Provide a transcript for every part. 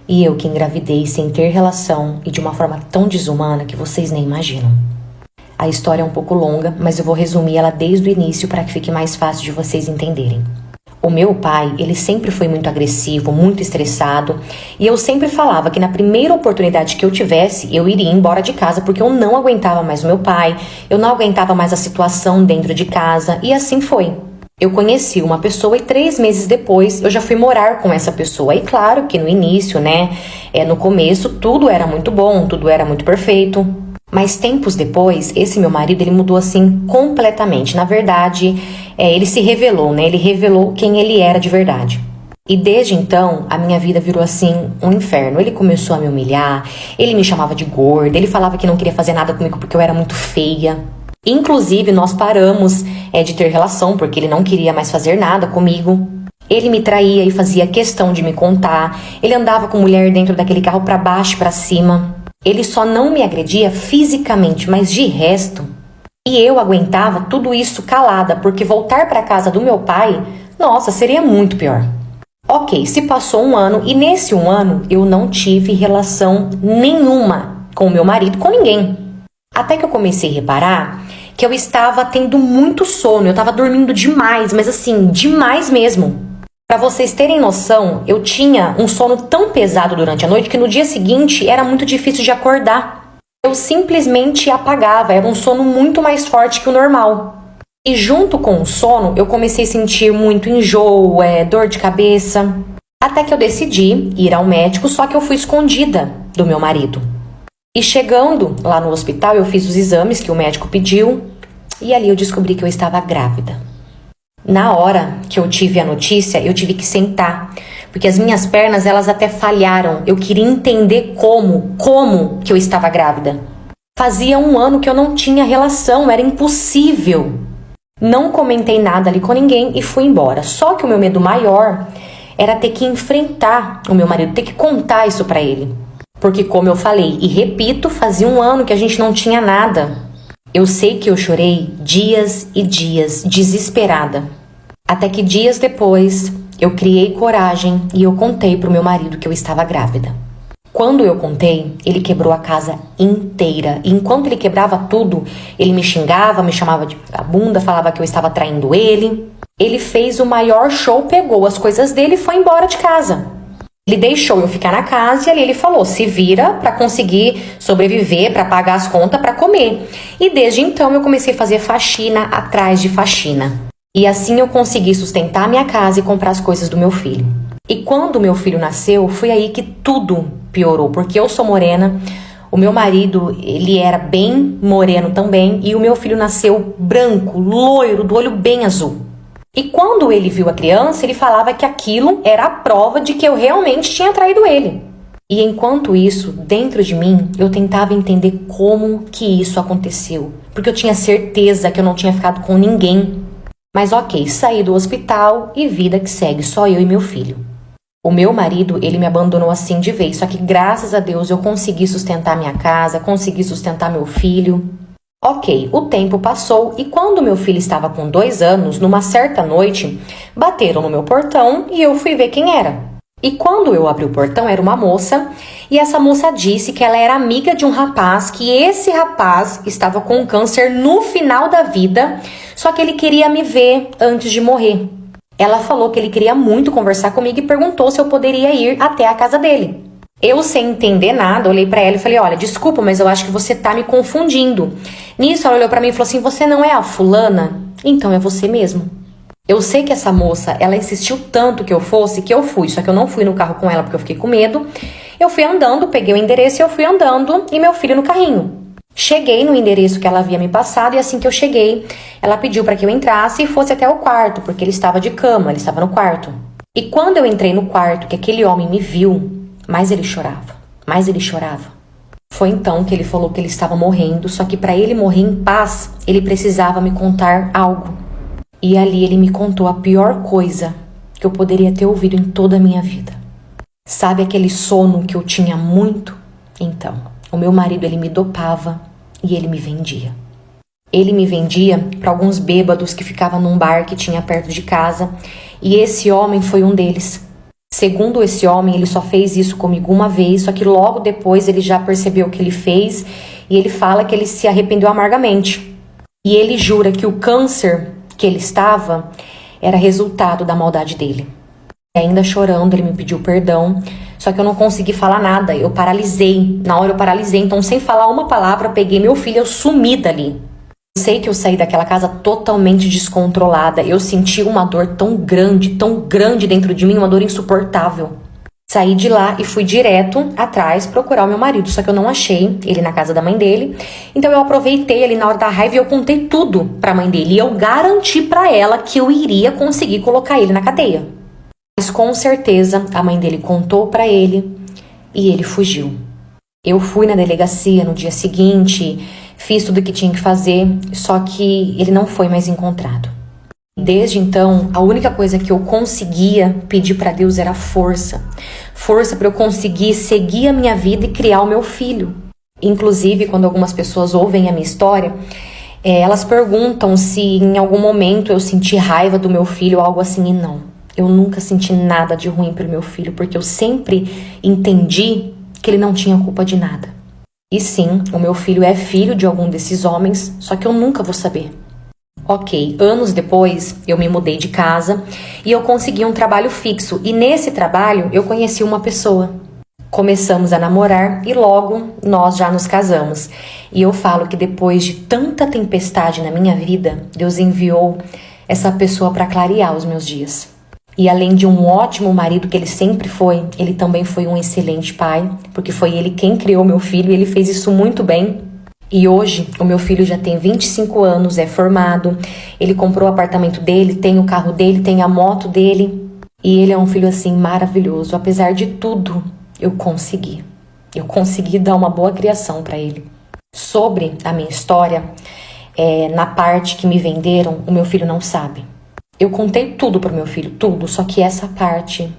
E eu que engravidei sem ter relação e de uma forma tão desumana que vocês nem imaginam. A história é um pouco longa, mas eu vou resumir ela desde o início para que fique mais fácil de vocês entenderem. O meu pai, ele sempre foi muito agressivo, muito estressado, e eu sempre falava que na primeira oportunidade que eu tivesse, eu iria embora de casa porque eu não aguentava mais o meu pai, eu não aguentava mais a situação dentro de casa, e assim foi. Eu conheci uma pessoa e 3 meses depois eu já fui morar com essa pessoa. E claro que no início, no começo, tudo era muito bom, tudo era muito perfeito. Mas tempos depois, esse meu marido, ele mudou assim completamente. Na verdade, ele se revelou, Ele revelou quem ele era de verdade. E desde então, a minha vida virou assim um inferno. Ele começou a me humilhar, ele me chamava de gorda, ele falava que não queria fazer nada comigo porque eu era muito feia. Inclusive, nós paramos de ter relação porque ele não queria mais fazer nada comigo. Ele me traía e fazia questão de me contar. Ele andava com mulher dentro daquele carro para baixo e para cima. Ele só não me agredia fisicamente, mas de resto. E eu aguentava tudo isso calada, porque voltar para casa do meu pai, nossa, seria muito pior. Ok, se passou 1 ano e nesse 1 ano eu não tive relação nenhuma com o meu marido, com ninguém. Até que eu comecei a reparar que eu estava tendo muito sono, eu estava dormindo demais, mas assim, demais mesmo. Para vocês terem noção, eu tinha um sono tão pesado durante a noite que no dia seguinte era muito difícil de acordar. Eu simplesmente apagava, era um sono muito mais forte que o normal. E junto com o sono, eu comecei a sentir muito enjoo, dor de cabeça. Até que eu decidi ir ao médico, só que eu fui escondida do meu marido. E chegando lá no hospital, eu fiz os exames que o médico pediu e ali eu descobri que eu estava grávida. Na hora que eu tive a notícia, eu tive que sentar, porque as minhas pernas, elas até falharam. Eu queria entender como que eu estava grávida. Fazia 1 ano que eu não tinha relação, era impossível. Não comentei nada ali com ninguém e fui embora. Só que o meu medo maior era ter que enfrentar o meu marido, ter que contar isso pra ele. Porque como eu falei e repito, fazia 1 ano que a gente não tinha nada. Eu sei que eu chorei dias e dias, desesperada. Até que dias depois, eu criei coragem e eu contei pro meu marido que eu estava grávida. Quando eu contei, ele quebrou a casa inteira. E enquanto ele quebrava tudo, ele me xingava, me chamava de vagabunda, falava que eu estava traindo ele. Ele fez o maior show, pegou as coisas dele e foi embora de casa. Ele deixou eu ficar na casa e ali ele falou, se vira para conseguir sobreviver, para pagar as contas, para comer. E desde então eu comecei a fazer faxina atrás de faxina. E assim eu consegui sustentar minha casa e comprar as coisas do meu filho. E quando meu filho nasceu, foi aí que tudo piorou, porque eu sou morena, o meu marido, ele era bem moreno também, e o meu filho nasceu branco, loiro, do olho bem azul. E quando ele viu a criança, ele falava que aquilo era a prova de que eu realmente tinha traído ele. E enquanto isso, dentro de mim, eu tentava entender como que isso aconteceu. Porque eu tinha certeza que eu não tinha ficado com ninguém. Mas ok, saí do hospital e vida que segue, só eu e meu filho. O meu marido, ele me abandonou assim de vez. Só que graças a Deus eu consegui sustentar minha casa, consegui sustentar meu filho. Ok, o tempo passou e quando meu filho estava com 2 anos, numa certa noite, bateram no meu portão e eu fui ver quem era. E quando eu abri o portão, era uma moça, e essa moça disse que ela era amiga de um rapaz, que esse rapaz estava com câncer no final da vida, só que ele queria me ver antes de morrer. Ela falou que ele queria muito conversar comigo e perguntou se eu poderia ir até a casa dele. Eu, sem entender nada, olhei pra ela e falei, olha, desculpa, mas eu acho que você tá me confundindo. Nisso, ela olhou pra mim e falou assim, você não é a fulana? Então é você mesmo. Eu sei que essa moça, ela insistiu tanto que eu fosse, que eu fui. Só que eu não fui no carro com ela porque eu fiquei com medo. Eu fui andando, peguei o endereço e eu fui andando e meu filho no carrinho. Cheguei no endereço que ela havia me passado e assim que eu cheguei, ela pediu pra que eu entrasse e fosse até o quarto, porque ele estava de cama, ele estava no quarto. E quando eu entrei no quarto, que aquele homem me viu, mais ele chorava, mais ele chorava. Foi então que ele falou que ele estava morrendo, só que para ele morrer em paz, ele precisava me contar algo. E ali ele me contou a pior coisa que eu poderia ter ouvido em toda a minha vida. Sabe aquele sono que eu tinha muito? Então, o meu marido, ele me dopava e ele me vendia. Ele me vendia para alguns bêbados que ficavam num bar que tinha perto de casa, e esse homem foi um deles. Segundo esse homem, ele só fez isso comigo uma vez, só que logo depois ele já percebeu o que ele fez e ele fala que ele se arrependeu amargamente. E ele jura que o câncer que ele estava era resultado da maldade dele. E ainda chorando, ele me pediu perdão, só que eu não consegui falar nada, eu paralisei. Na hora eu paralisei, então sem falar uma palavra, peguei meu filho e eu sumi dali. Eu sei que eu saí daquela casa totalmente descontrolada, eu senti uma dor tão grande dentro de mim, uma dor insuportável. Saí de lá e fui direto atrás procurar o meu marido, só que eu não achei ele na casa da mãe dele. Então eu aproveitei ali na hora da raiva e eu contei tudo pra mãe dele. E eu garanti pra ela que eu iria conseguir colocar ele na cadeia. Mas com certeza a mãe dele contou pra ele e ele fugiu. Eu fui na delegacia no dia seguinte, fiz tudo o que tinha que fazer, só que ele não foi mais encontrado. Desde então, a única coisa que eu conseguia pedir pra Deus era força. Força para eu conseguir seguir a minha vida e criar o meu filho. Inclusive, quando algumas pessoas ouvem a minha história, elas perguntam se em algum momento eu senti raiva do meu filho ou algo assim, e não. Eu nunca senti nada de ruim pro meu filho, porque eu sempre entendi que ele não tinha culpa de nada. E sim, o meu filho é filho de algum desses homens, só que eu nunca vou saber. Ok, anos depois eu me mudei de casa e eu consegui um trabalho fixo. E nesse trabalho eu conheci uma pessoa. Começamos a namorar e logo nós já nos casamos. E eu falo que depois de tanta tempestade na minha vida, Deus enviou essa pessoa para clarear os meus dias. E além de um ótimo marido que ele sempre foi, ele também foi um excelente pai, porque foi ele quem criou meu filho e ele fez isso muito bem. E hoje, o meu filho já tem 25 anos, é formado, ele comprou o apartamento dele, tem o carro dele, tem a moto dele. E ele é um filho, assim, maravilhoso. Apesar de tudo, eu consegui. Eu consegui dar uma boa criação para ele. Sobre a minha história, na parte que me venderam, o meu filho não sabe. Eu contei tudo pro meu filho, tudo, só que essa parte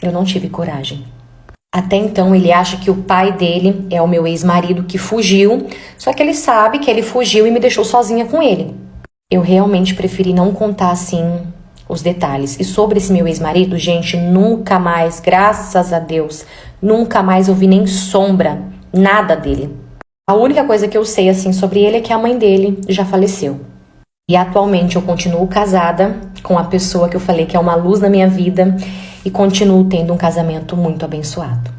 eu não tive coragem. Até então ele acha que o pai dele é o meu ex-marido que fugiu, só que ele sabe que ele fugiu e me deixou sozinha com ele. Eu realmente preferi não contar assim os detalhes. E sobre esse meu ex-marido, gente, nunca mais, graças a Deus, nunca mais ouvi nem sombra, nada dele. A única coisa que eu sei assim sobre ele é que a mãe dele já faleceu. E atualmente eu continuo casada com a pessoa que eu falei que é uma luz na minha vida e continuo tendo um casamento muito abençoado.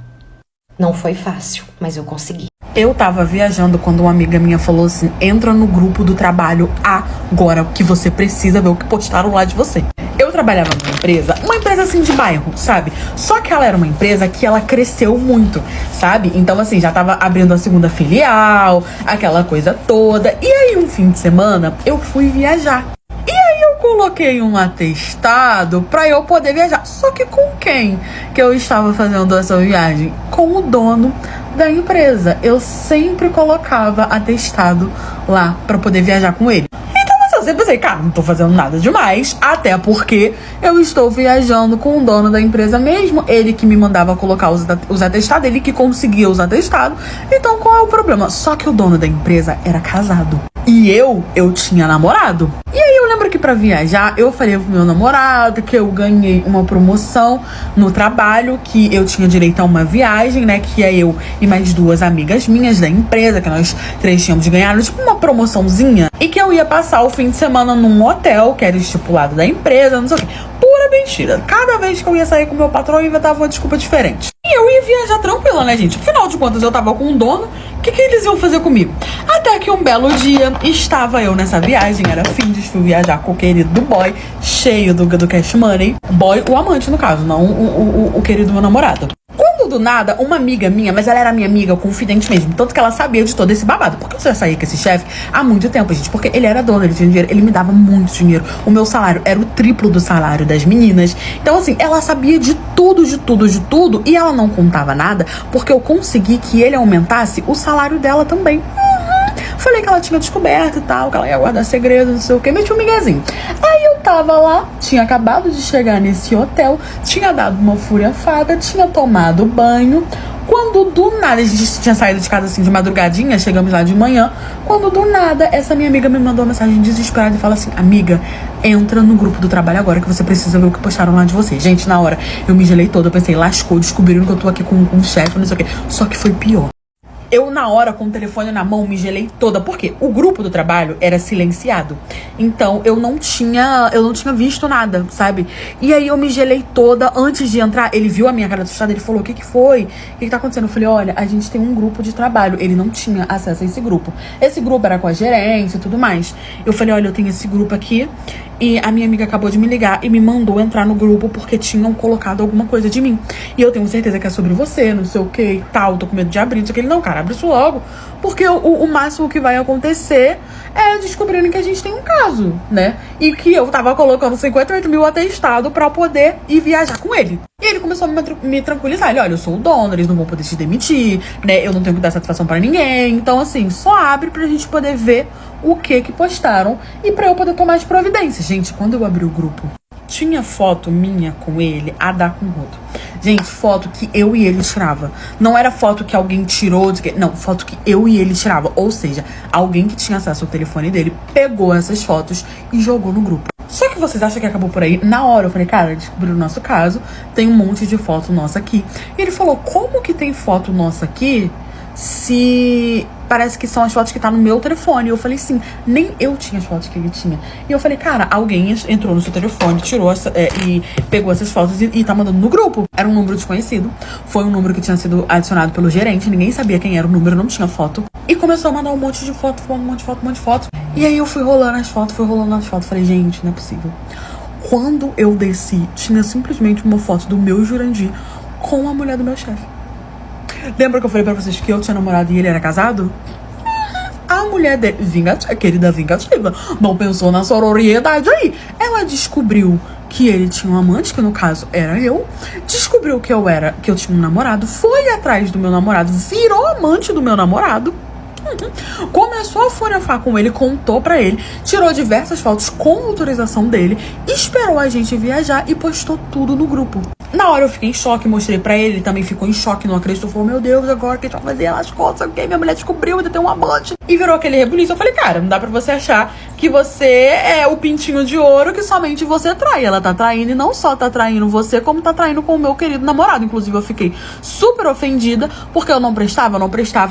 Não foi fácil, mas eu consegui. Eu tava viajando quando uma amiga minha falou assim: entra no grupo do trabalho agora, que você precisa ver o que postaram lá de você. Eu trabalhava numa empresa, assim de bairro, sabe? Só que ela era uma empresa que ela cresceu muito, sabe? Então assim, já tava abrindo a segunda filial, aquela coisa toda. E aí um fim de semana eu fui viajar. E aí eu coloquei um atestado pra eu poder viajar. Só que com quem que eu estava fazendo essa viagem? Com o dono da empresa. Eu sempre colocava atestado lá pra poder viajar com ele. Então assim, eu sempre pensei, cara, não tô fazendo nada demais, até porque eu estou viajando com o dono da empresa mesmo, ele que me mandava colocar os atestados, ele que conseguia os atestados, então qual é o problema? Só que o dono da empresa era casado. E eu tinha namorado. E aí eu lembro que pra viajar, eu falei pro meu namorado que eu ganhei uma promoção no trabalho, que eu tinha direito a uma viagem, né? Que é eu e mais duas amigas minhas da empresa, que nós três tínhamos ganhado, tipo uma promoçãozinha. E que eu ia passar o fim de semana num hotel, que era estipulado da empresa, não sei o quê. Pura mentira. Cada vez que eu ia sair com meu patrão, eu inventava uma desculpa diferente. E eu ia viajar tranquila, né, gente? Afinal de contas, eu tava com um dono. O que eles iam fazer comigo? Até que um belo dia, estava eu nessa viagem, era fim de fui viajar com o querido boy, cheio do cash money. Boy, o amante, no caso, não o querido meu namorado. Quando do nada, uma amiga minha, mas ela era minha amiga confidente mesmo, tanto que ela sabia de todo esse babado. Porque eu já saí com esse chefe há muito tempo, gente, porque ele era dono, ele tinha dinheiro, ele me dava muito dinheiro. O meu salário era o triplo do salário das meninas. Então assim, ela sabia de tudo, e ela não contava nada, porque eu consegui que ele aumentasse o salário dela também. Falei que ela tinha descoberto e tal, que ela ia guardar segredo, não sei o que, meti um miguezinho. Aí eu tava lá, tinha acabado de chegar nesse hotel, tinha dado uma furiafada, tinha tomado banho, Quando do nada, a gente tinha saído de casa assim de madrugadinha, chegamos lá de manhã. Quando do nada, essa minha amiga me mandou uma mensagem desesperada e fala assim: amiga, entra no grupo do trabalho agora que você precisa ver o que postaram lá de você. Gente, na hora eu me gelei toda, eu pensei, lascou, descobriram que eu tô aqui com um chefe, não sei o quê. Só que foi pior. Eu, na hora, com o telefone na mão, me gelei toda. Porque o grupo do trabalho era silenciado. Então, eu não tinha visto nada, sabe? E aí, eu me gelei toda. Antes de entrar, ele viu a minha cara assustada. Ele falou, o que foi? O que tá acontecendo? Eu falei, olha, a gente tem um grupo de trabalho. Ele não tinha acesso a esse grupo. Esse grupo era com a gerência e tudo mais. Eu falei, olha, eu tenho esse grupo aqui. E a minha amiga acabou de me ligar e me mandou entrar no grupo porque tinham colocado alguma coisa de mim. E eu tenho certeza que é sobre você, não sei o que e tal. Tô com medo de abrir, não sei o que. Ele, não, cara, abre isso logo. Porque o máximo que vai acontecer é descobrirem que a gente tem um caso, né? E que eu tava colocando 58 mil atestado pra poder ir viajar com ele. E ele começou a me tranquilizar. Ele, olha, eu sou o dono, eles não vão poder te demitir, né? Eu não tenho que dar satisfação pra ninguém. Então, assim, só abre pra gente poder ver o que postaram e pra eu poder tomar as providências. Gente, quando eu abri o grupo, tinha foto minha com ele a dar com o rodo. Gente, foto que eu e ele tirava. Não era foto que alguém tirou, não, foto que eu e ele tirava. Ou seja, alguém que tinha acesso ao telefone dele pegou essas fotos e jogou no grupo. Só que vocês acham que acabou por aí? Na hora eu falei, cara, descobriu o nosso caso, tem um monte de foto nossa aqui. E ele falou, como que tem foto nossa aqui se parece que são as fotos que tá no meu telefone? Eu falei, sim, nem eu tinha as fotos que ele tinha. E eu falei, cara, alguém entrou no seu telefone, tirou e pegou essas fotos e tá mandando no grupo. Era um número desconhecido, foi um número que tinha sido adicionado pelo gerente, ninguém sabia quem era o número, não tinha foto. E começou a mandar um monte de foto, um monte de foto. E aí eu fui rolando as fotos, falei, gente, não é possível. Quando eu desci, tinha simplesmente uma foto do meu Jurandir com a mulher do meu chefe. Lembra que eu falei pra vocês que eu tinha namorado e ele era casado? A mulher dele, querida vingativa, não pensou na sororidade aí. Ela descobriu que ele tinha um amante, que no caso era eu. Descobriu que eu tinha um namorado, foi atrás do meu namorado, virou amante do meu namorado. Começou a fotografar com ele, contou pra ele, tirou diversas fotos com autorização dele, esperou a gente viajar e postou tudo no grupo. Na hora eu fiquei em choque, mostrei pra ele também ficou em choque, não acreditou, falou, meu Deus, agora o que a gente vai fazer? Elas contam, que minha mulher descobriu, ainda tem um amante. E virou aquele rebuliço. Eu falei, cara, não dá pra você achar que você é o pintinho de ouro que somente você trai. Ela tá traindo e não só tá traindo você, como tá traindo com o meu querido namorado. Inclusive eu fiquei super ofendida, porque eu não prestava,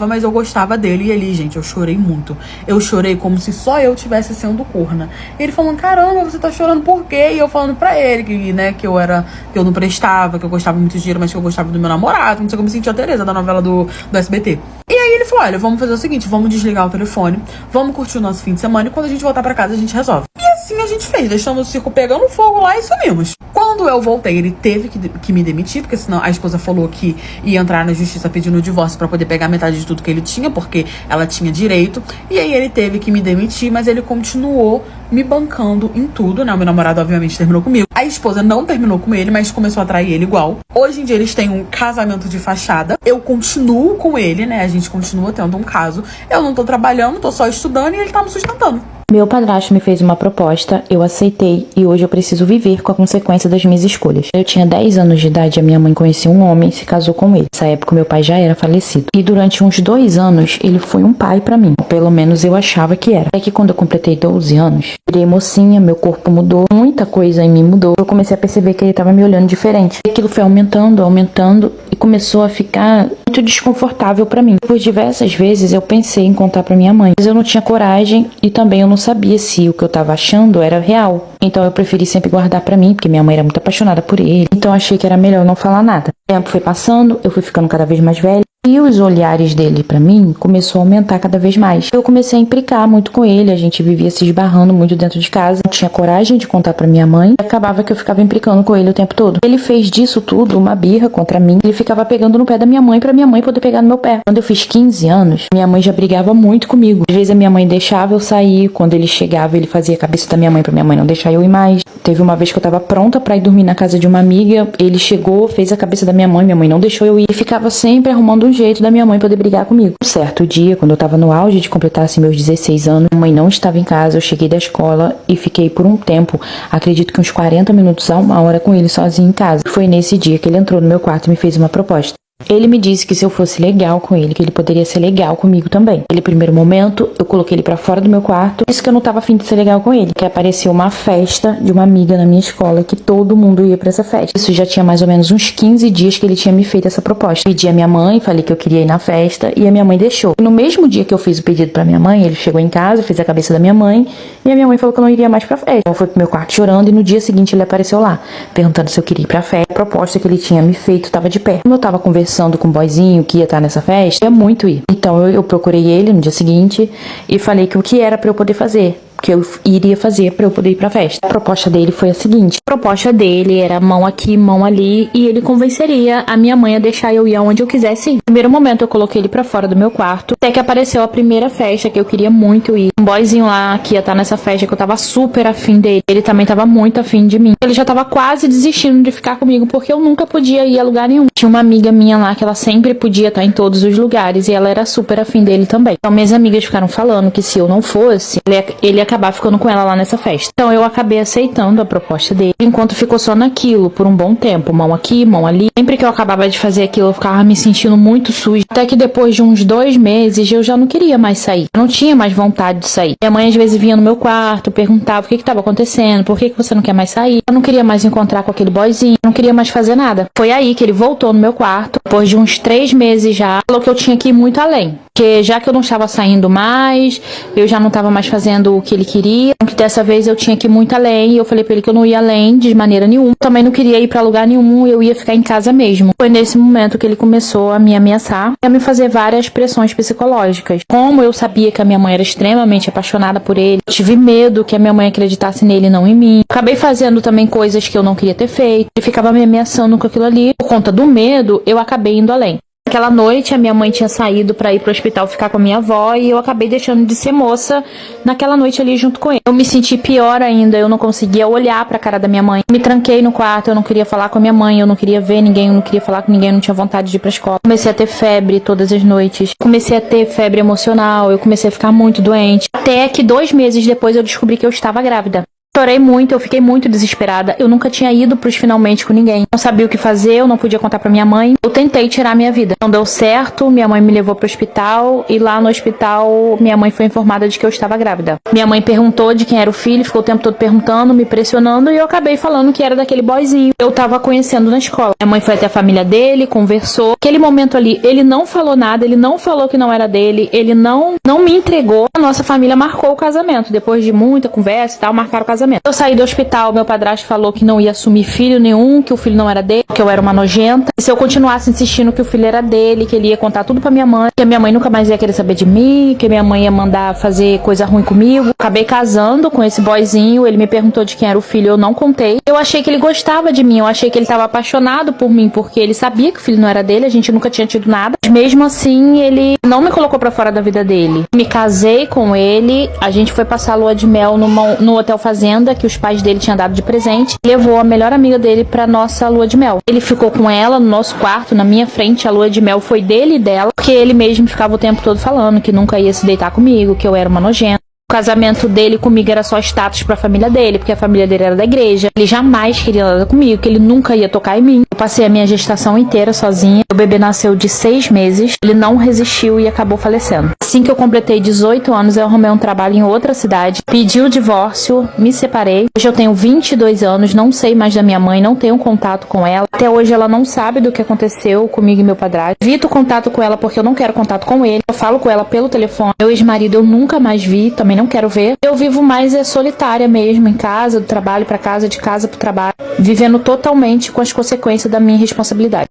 mas eu gostava dele. E ali, gente, eu chorei muito. Eu chorei como se só eu tivesse sendo corna. Ele falando, caramba, você tá chorando por quê? E eu falando pra ele que, né, que eu não prestava, que eu gostava muito de dinheiro, mas que eu gostava do meu namorado. Não sei como me sentia a Tereza da novela do SBT. E aí ele falou, olha, vamos fazer o seguinte, vamos desligar o telefone, vamos curtir o nosso fim de semana e quando a gente voltar pra casa a gente resolve. E assim a gente fez, deixamos o circo pegando fogo lá e sumimos. Quando eu voltei, ele teve que me demitir, porque senão a esposa falou que ia entrar na justiça pedindo o divórcio pra poder pegar metade de tudo que ele tinha, porque ela tinha direito. E aí ele teve que me demitir, mas ele continuou me bancando em tudo, né? O meu namorado obviamente terminou comigo. A esposa não terminou com ele, mas começou a trair ele igual. Hoje em dia eles têm um casamento de fachada. Eu continuo com ele, né? A gente continua tendo um caso. Eu não tô trabalhando, tô só estudando e ele tá me sustentando. Meu padrasto me fez uma proposta, eu aceitei e hoje eu preciso viver com a consequência das minhas escolhas. Eu tinha 10 anos de idade e a minha mãe conheceu um homem e se casou com ele. Nessa época meu pai já era falecido. E durante uns 2 anos ele foi um pai pra mim. Pelo menos eu achava que era. É que quando eu completei 12 anos, virei mocinha, meu corpo mudou, muita coisa em mim mudou. Eu comecei a perceber que ele tava me olhando diferente. E aquilo foi aumentando e começou a ficar muito desconfortável pra mim. Por diversas vezes eu pensei em contar pra minha mãe, mas eu não tinha coragem e também eu não sabia se o que eu tava achando era real. Então eu preferi sempre guardar pra mim, porque minha mãe era muito apaixonada por ele. Então achei que era melhor não falar nada. O tempo foi passando, eu fui ficando cada vez mais velha. E os olhares dele pra mim começou a aumentar cada vez mais. Eu comecei a implicar muito com ele, a gente vivia se esbarrando muito dentro de casa. Não tinha coragem de contar pra minha mãe. E acabava que eu ficava implicando com ele o tempo todo. Ele fez disso tudo uma birra contra mim. Ele ficava pegando no pé da minha mãe pra minha mãe poder pegar no meu pé. Quando eu fiz 15 anos, minha mãe já brigava muito comigo. Às vezes a minha mãe deixava eu sair. Quando ele chegava, ele fazia a cabeça da minha mãe pra minha mãe não deixar eu ir mais. Teve uma vez que eu tava pronta pra ir dormir na casa de uma amiga. Ele chegou, fez a cabeça da minha mãe não deixou eu ir. E ficava sempre arrumando um jeito da minha mãe poder brigar comigo. Um certo dia, quando eu tava no auge de completar assim, meus 16 anos, minha mãe não estava em casa, eu cheguei da escola e fiquei por um tempo, acredito que uns 40 minutos a 1 hora com ele sozinho em casa. Foi nesse dia que ele entrou no meu quarto e me fez uma proposta. Ele me disse que se eu fosse legal com ele, que ele poderia ser legal comigo também. Naquele primeiro momento, eu coloquei ele pra fora do meu quarto, disse que eu não tava afim de ser legal com ele, que apareceu uma festa de uma amiga na minha escola, que todo mundo ia pra essa festa. Isso já tinha mais ou menos uns 15 dias que ele tinha me feito essa proposta. Pedi a minha mãe, falei que eu queria ir na festa, e a minha mãe deixou. E no mesmo dia que eu fiz o pedido pra minha mãe, ele chegou em casa, fez a cabeça da minha mãe, e a minha mãe falou que eu não iria mais pra festa. Então foi pro meu quarto chorando, e no dia seguinte ele apareceu lá, perguntando se eu queria ir pra festa. A proposta que ele tinha me feito tava de pé. Como eu tava conversando com o boyzinho que ia estar nessa festa, ia muito ir. Então eu procurei ele no dia seguinte e falei que o que era pra eu poder fazer, que eu iria fazer pra eu poder ir pra festa. A proposta dele foi a seguinte: a proposta dele era mão aqui, mão ali, e ele convenceria a minha mãe a deixar eu ir aonde eu quisesse ir. No primeiro momento eu coloquei ele pra fora do meu quarto, até que apareceu a primeira festa que eu queria muito ir. Um boyzinho lá que ia estar nessa festa, que eu tava super afim dele, ele também tava muito afim de mim. Ele já tava quase desistindo de ficar comigo, porque eu nunca podia ir a lugar nenhum. Tinha uma amiga minha lá que ela sempre podia estar em todos os lugares, e ela era super afim dele também. Então minhas amigas ficaram falando que se eu não fosse, ele ia acabar ficando com ela lá nessa festa. Então eu acabei aceitando a proposta dele, enquanto ficou só naquilo por um bom tempo, mão aqui, mão ali. Sempre que eu acabava de fazer aquilo, eu ficava me sentindo muito suja, até que depois de uns 2 meses eu já não queria mais sair, eu não tinha mais vontade de sair. Minha mãe às vezes vinha no meu quarto, perguntava o que estava acontecendo, por que você não quer mais sair. Eu não queria mais encontrar com aquele boyzinho, eu não queria mais fazer nada. Foi aí que ele voltou no meu quarto, depois de uns 3 meses já, falou que eu tinha que ir muito além, que já que eu não estava saindo mais, eu já não estava mais fazendo o que ele queria, que dessa vez eu tinha que ir muito além, e eu falei pra ele que eu não ia além de maneira nenhuma. Também não queria ir pra lugar nenhum, eu ia ficar em casa mesmo. Foi nesse momento que ele começou a me ameaçar e a me fazer várias pressões psicológicas. Como eu sabia que a minha mãe era extremamente apaixonada por ele, eu tive medo que a minha mãe acreditasse nele e não em mim. Acabei fazendo também coisas que eu não queria ter feito. Ele ficava me ameaçando com aquilo ali. Por conta do medo, eu acabei indo além. Aquela noite, a minha mãe tinha saído pra ir pro hospital ficar com a minha avó, e eu acabei deixando de ser moça naquela noite ali junto com ele. Eu me senti pior ainda, eu não conseguia olhar pra cara da minha mãe. Me tranquei no quarto, eu não queria falar com a minha mãe, eu não queria ver ninguém, eu não queria falar com ninguém, eu não tinha vontade de ir pra escola. Comecei a ter febre todas as noites, comecei a ter febre emocional, eu comecei a ficar muito doente. Até que 2 meses depois eu descobri que eu estava grávida. Chorei muito, eu fiquei muito desesperada. Eu nunca tinha ido pros finalmente com ninguém. Não sabia o que fazer, eu não podia contar pra minha mãe. Eu tentei tirar minha vida. Não deu certo, minha mãe me levou pro hospital, e lá no hospital minha mãe foi informada de que eu estava grávida. Minha mãe perguntou de quem era o filho, ficou o tempo todo perguntando, me pressionando, e eu acabei falando que era daquele boyzinho eu tava conhecendo na escola. Minha mãe foi até a família dele, conversou. Aquele momento ali, ele não falou nada, ele não falou que não era dele, ele não me entregou. A nossa família marcou o casamento. Depois de muita conversa e tal, marcaram o casamento. Eu saí do hospital, meu padrasto falou que não ia assumir filho nenhum, que o filho não era dele, que eu era uma nojenta. E se eu continuasse insistindo que o filho era dele, que ele ia contar tudo pra minha mãe, que a minha mãe nunca mais ia querer saber de mim, que minha mãe ia mandar fazer coisa ruim comigo. Acabei casando com esse boyzinho, ele me perguntou de quem era o filho, eu não contei. Eu achei que ele gostava de mim, eu achei que ele tava apaixonado por mim, porque ele sabia que o filho não era dele, a gente nunca tinha tido nada. Mas mesmo assim, ele não me colocou pra fora da vida dele. Me casei com ele, a gente foi passar a lua de mel no Hotel Fazenda, que os pais dele tinham dado de presente. Levou a melhor amiga dele pra nossa lua de mel. Ele ficou com ela no nosso quarto, na minha frente. A lua de mel foi dele e dela, porque ele mesmo ficava o tempo todo falando que nunca ia se deitar comigo, que eu era uma nojenta. O casamento dele comigo era só status pra família dele, porque a família dele era da igreja. Ele jamais queria nada comigo, que ele nunca ia tocar em mim. Eu passei a minha gestação inteira sozinha. O bebê nasceu de 6 meses. Ele não resistiu e acabou falecendo. Assim que eu completei 18 anos, eu arrumei um trabalho em outra cidade. Pedi o divórcio, me separei. Hoje eu tenho 22 anos, não sei mais da minha mãe, não tenho contato com ela. Até hoje ela não sabe do que aconteceu comigo e meu padrasto. Evito contato com ela porque eu não quero contato com ele. Eu falo com ela pelo telefone. Meu ex-marido eu nunca mais vi, também não quero ver. Eu vivo mais solitária mesmo, em casa, do trabalho pra casa, de casa pro trabalho, vivendo totalmente com as consequências da minha responsabilidade.